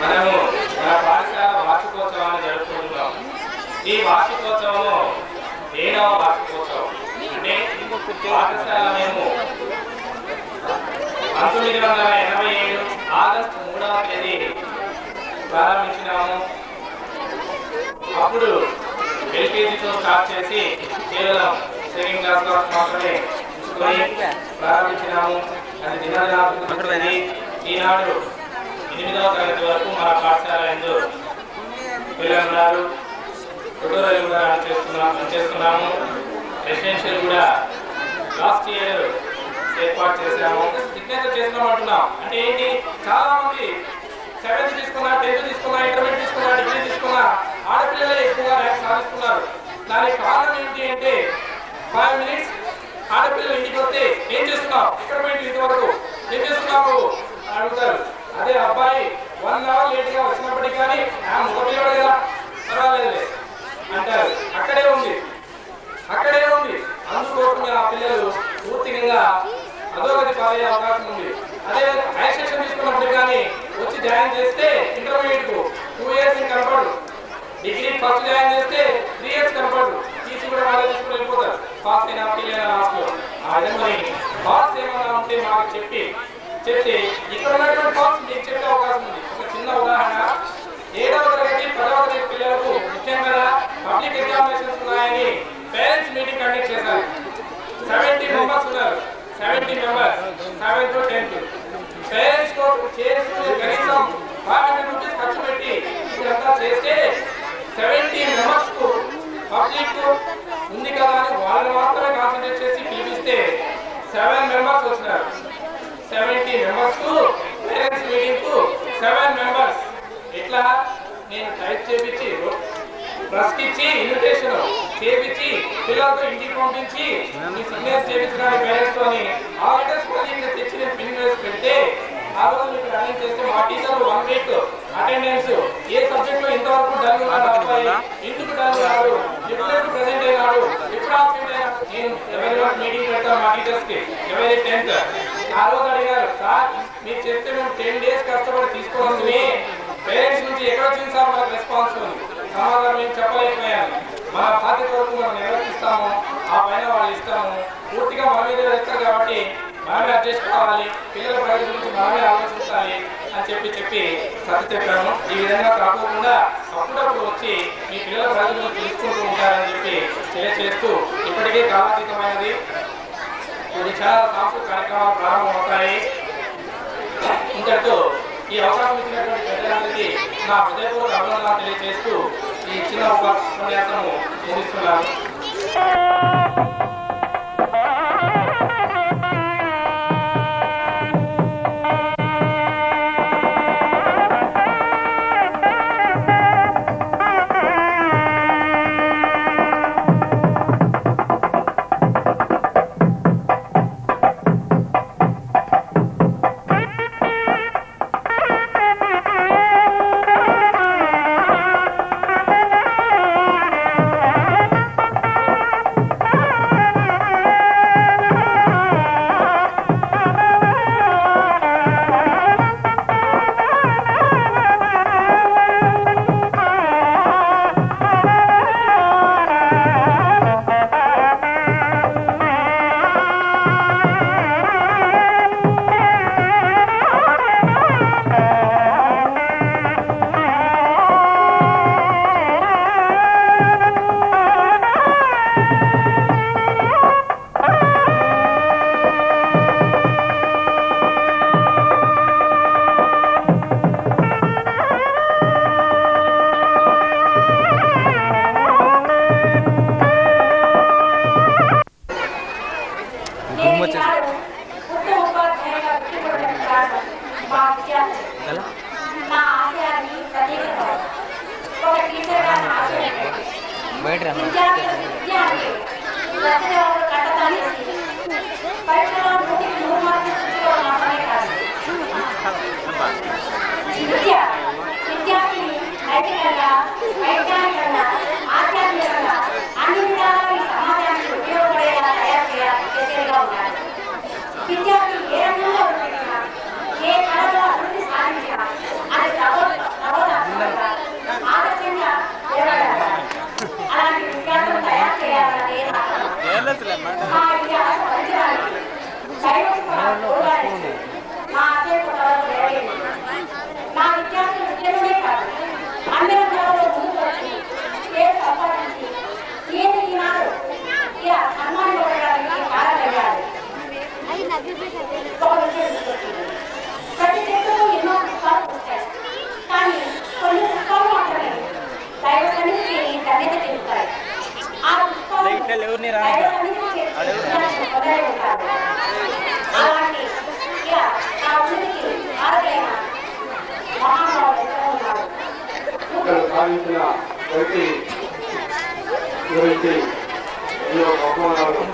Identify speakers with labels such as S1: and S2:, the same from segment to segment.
S1: మనము మన పాఠశాల వార్షికోత్సవాన్ని జరుపుకుంటున్నాం. ఈ వార్షికోత్సవము 7వ వార్షికోత్సవం. అంటే పాఠశాల మేము 1987 ఆగస్టు 3వ తేదీ ప్రారంభించినాము. అప్పుడు ఎల్కేజీతో స్టార్ట్ చేసి కేవలం సెకండ్ క్లాస్ వరకు మాత్రమే ప్రారంభించినాము. అది దినదినాభివృద్ధి. ఈనాడు 8వ తరగతి వరకు మన పాఠశాల ఎందు పిల్లలు ట్యుటోరియల్ కూడా చేస్తున్నాము. రెసిడెన్షియల్ కూడా లాస్ట్ ఇయర్ ఏర్పాటు చేసాము. సిగ్నేచర్ చేస్తున్నాం అంటున్నాం. అంటే ఏంటి, చాలా మంది 7th తీసుకున్నా, 10th తీసుకున్నా, ఇంటర్మీడియట్ తీసుకున్నా, డిగ్రీ తీసుకున్నా ఆడపిల్లలే ఎక్కువగా ర్యాంక్ సాధిస్తున్నారు. దానికి కారణం ఏంటి అంటే 5 minutes ఆడపిల్లలు ఇంటికి వస్తే ఏం చేస్తున్నావు, ఎక్కడ పోయింది ఇంతవరకు, ఏం చేస్తున్నావు అడుగుతారు. అదే అబ్బాయి 1 hour లేట్గా వచ్చినప్పటికీ కానీ మగ పిల్లడు కదా పర్వాలేదు అంటారు. అక్కడే ఉంది. అందుకోసమే ఆ పిల్లలు పూర్తిగా అధోగతి పాలయ్యే అవకాశం ఉంది. అదే హైయర్ సెక్షన్ తీసుకున్నప్పుడు కానీ వచ్చి జాయిన్ చేస్తే ఇంటర్మీడియట్ కు 2 years కనపడు, డిగ్రీ ఫస్ట్ జాయిన్ చేస్తే 3 years కనపడు, టీసీ కూడా వాళ్ళే తీసుకుని వెళ్ళిపోతారు. పాస్ అయినా ఫెయిల్ అయినా లాస్ట్ లో. ఆ విధంగా పాస్ ఏమన్నా ఉంటే మాకు చెప్తే ఇక్కడ ఉన్నటువంటి పాస్ మీకు చెప్పే అవకాశం ఉంది. ఒక చిన్న ఉదాహరణ, 7వ తరగతి 10వ తరగతి పిల్లలకు ముఖ్యంగా పబ్లిక్ ఎగ్జామినేషన్స్ ఉన్నాయని పేరెంట్స్ మీటింగ్ కండక్ట్ చేశారు. 70 మెంబర్స్ ఉన్నారు. 70 members 7th to 10th parents తో చేసుకుని కనీసం 500 రూపీస్ ఖర్చు పెట్టి ఇదంతా చేస్తే 70 మెంబర్స్ కు పబ్లిక్ ఉంది కదా అని వాళ్ళు మాత్రమే కాన్సన్ట్రేట్ చేసి పిలిపిస్తే 7 మెంబర్స్ వచ్చినారు. 70 మెంబర్స్ కు పేరెంట్స్ మీటింగ్ కు 7 మెంబర్స్. ఇట్లా నేను టైప్ చేపించి ప్రెస్ ఇచ్చి ఇన్విటేషన్ చేపించి పిల్లలతో ఇంటికి పంపించి మీ సిగ్నేచర్ చేపించడానికి పేరెంట్స్ తోని ఆ లెటర్స్ కూడా ఇక్కడ తెచ్చి నేను పిన్ వేసి పెడితే ఆ రోజు మీకు రన్నింగ్ చేస్తే మా టీచర్లు 1 week అటెండెన్స్ ఏ సబ్జెక్ట్ లో ఇంతవరకు డల్ ఉన్నాడు అబ్బాయి, ఎందుకు డల్ ఉన్నాడు, ఎప్పుడు ప్రెసెంట్ అయినాడు, ఎప్పుడు ఆబ్సెంట్ అయినాడు. నేను ఎవరి మీటింగ్ పెడతాను మా టీచర్స్ కి ఎవరి 10th. ఆ రోజు అడిగారు, సార్ మీరు చెప్తే మేము 10 days కష్టపడి తీసుకోవాల్సింది పేరెంట్స్ నుంచి ఎక్కడ వచ్చింది సార్ మనకు రెస్పాన్స్ ఉంది. సమాధానం మేము చెప్పలేకపోయాను. మన బాధ్యత వరకు మనం నిర్వర్తిస్తాము, ఆ పైన వాళ్ళు ఇస్తాము. పూర్తిగా మన మీద వేస్తారు కాబట్టి మనమే అడ్జస్ట్ కావాలి, పిల్లల ప్రయోజనం గురించి మనమే ఆలోచించాలి అని చెప్పి సర్ది చెప్పాము. ఈ విధంగా కాకుండా అప్పుడప్పుడు వచ్చి మీ పిల్లల ప్రయోజనం తెలుసుకుంటూ ఉంటారని చెప్పి తెలియజేస్తూ ఇప్పటికే కాలాతీతమైనది. కొన్ని చాలా సాంస్కృతిక కార్యక్రమాలు ప్రారంభమవుతాయి. ఇంతటితో ఈ అవకాశం ఇచ్చినటువంటి పెద్దలందరికీ నా హృదయపూర్వక అభినందనలు తెలియజేస్తూ ఈ చిన్న ఉపన్యాసము ముగిస్తున్నాను.
S2: విద్యార్థి ఏ రంగంలో ఏ కళలో అభివృద్ధి సాధించినా అది వ్యక్తి గురించి ఎన్నో బహుమానాలు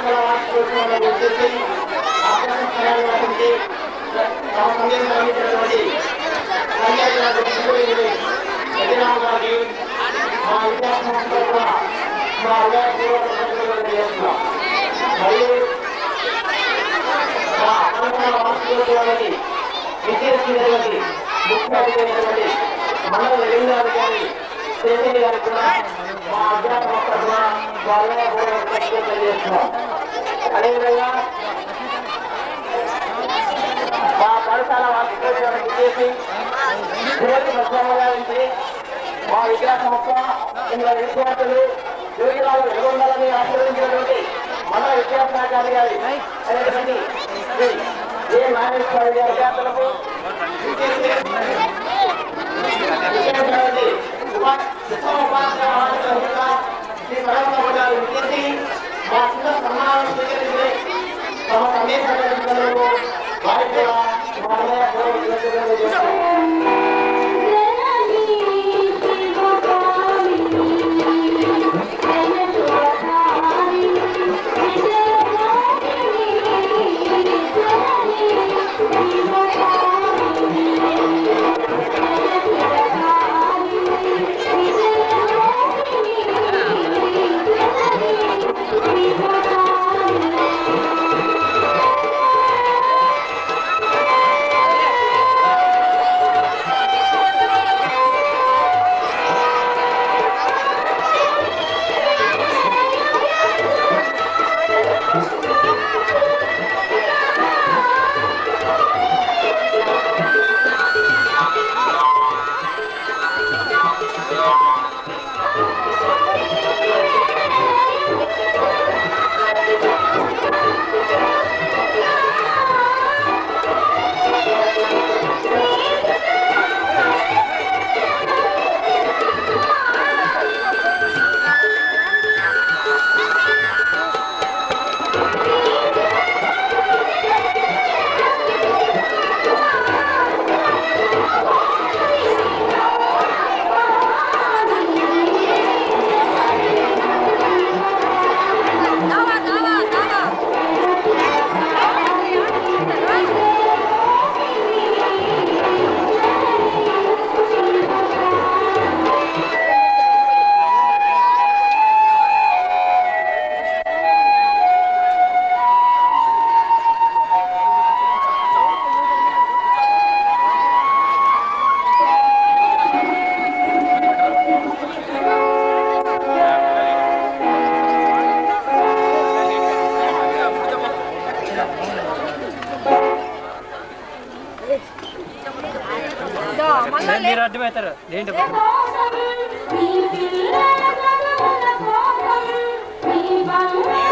S2: పాఠశాల వార్షికోత్సవాలను వచ్చేసి అవకాశం స్థలాన్ని తమ సందేశం అందించినటువంటి పంచాయతీరాజ్ గారికి మా విద్యాసంస్థ తరఫున మా హృదయపూర్వక చేస్తున్నాం. మరియు మా పాఠశాల వార్షికోత్సవానికి విద్యార్థి ముఖ్య అతిథి మండల రెవెన్యూ అధికారి శేషయ్య గారికి కూడా మా అధ్యాపక తరఫున తెలియజేస్తున్నాం. అదేవిధంగా మా పాఠశాల వార్షికోత్సవానికి చేసి గారించి మా విద్యా సంస్థ ఇందులో విద్యార్థులు యోజనాలు వెలుగొందాలని ఆశీర్వదించినటువంటి మండల విద్యాశాఖాధికారి గారి అనేటువంటి ఏ నాగేశ్వర విద్యార్థులకు మా చిన్న సన్మానం స్వీకరించి తమ సందేశాలను వారికి కూడా
S3: మీరు అర్థమవుతారు ఏంటి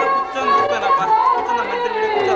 S3: కూర్చొని చూస్తానప్ప కూర్చున్నా మంత్రి కూర్చో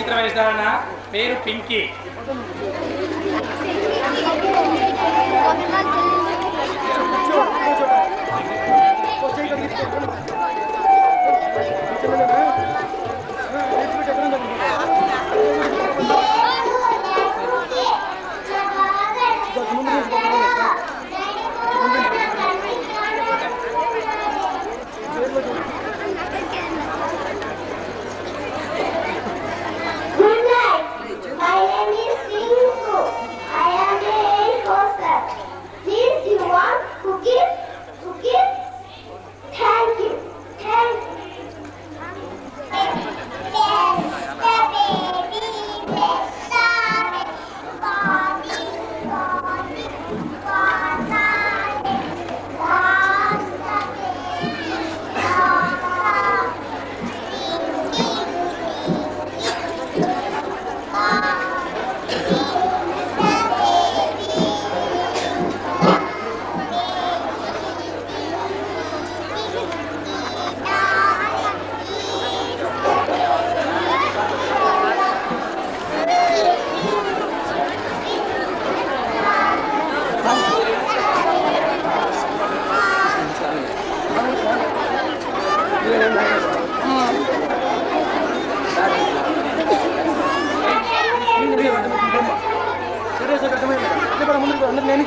S1: చిత్ర వేషధారణ పేరు పింకీ.
S3: సరే సార్ అర్థమైంది. ముందు అందరూ నేను